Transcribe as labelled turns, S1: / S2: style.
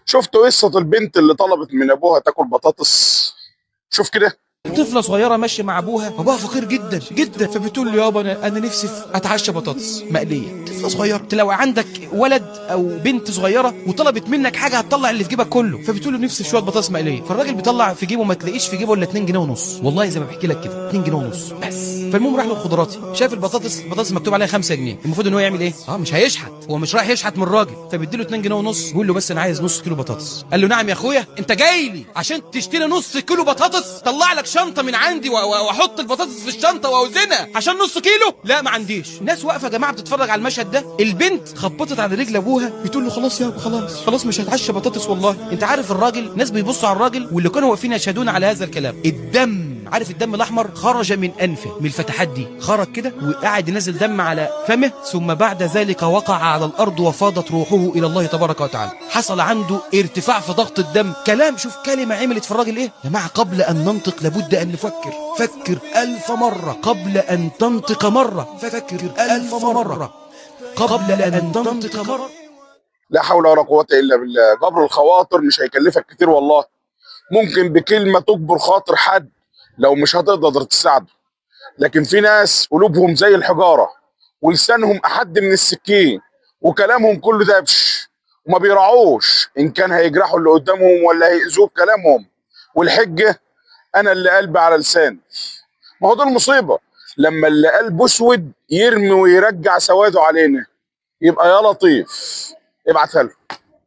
S1: شفتوا قصه البنت اللي طلبت من ابوها تاكل بطاطس؟ شوف كده.
S2: طفله صغيره ماشيه مع ابوها، ابوها فقير جدا جدا، فبتقول له يابا انا نفسي اتعشى بطاطس مقليه. طفله صغيره، انت لو عندك ولد او بنت صغيره وطلبت منك حاجه هتطلع اللي في جيبك كله، فبتقول له نفسي في شويه بطاطس مقليه، فالراجل بيطلع في جيبه ما تلاقيش في جيبه الا 2 جنيه ونص، والله زي ما بحكي لك كده 2 جنيه ونص بس. فالمهم راح له خضراتي، شاف البطاطس مكتوب عليها 5 جنيه، المفروض ان هو يعمل ايه؟ مش هيشحت، هو مش رايح يشحت من الراجل، فبيديله 2 جنيه ونص، بيقول له بس انا عايز نص كيلو بطاطس. قال له نعم يا اخويا، انت جاي لي عشان تشتري نص كيلو بطاطس؟ طلع لك شنطه من عندي واحط البطاطس في الشنطه واوزنها عشان نص كيلو؟ لا ما عنديش. الناس واقفه يا جماعه بتتفرج على المشهد ده، البنت خبطت على رجل ابوها بتقول له خلاص يابا، خلاص مش هتعشى بطاطس والله. انت عارف الراجل، ناس بيبصوا على الراجل واللي كانوا واقفين يشهدون على هذا الكلام، الدم، عارف الدم الاحمر خرج من انفه من الفتحات دي، خرج كده وقعد ينزل دم على فمه، ثم بعد ذلك وقع على الارض وفاضت روحه الى الله تبارك وتعالى. حصل عنده ارتفاع في ضغط الدم. كلام، شوف كلمه عملت في الراجل ايه يا جماعه. قبل ان ننطق لابد ان نفكر، فكر 1000 مره قبل ان تنطق مره، فكر 1000 مره قبل ان تنطق مره.
S1: لا حول ولا قوه الا بالله. جبر الخواطر مش هيكلفك كتير والله، ممكن بكلمه تجبر خاطر حد لو مش هتقدر تساعده. لكن في ناس قلوبهم زي الحجاره ولسانهم احد من السكين وكلامهم كله دبش، وما بيراعوش ان كان هيجرحوا اللي قدامهم ولا هيأذوه بكلامهم. والحجه انا اللي قلبي على لساني. ما هو ده المصيبه، لما اللي قلبه اسود يرمي ويرجع سواده علينا. يبقى يا لطيف ابعتها له.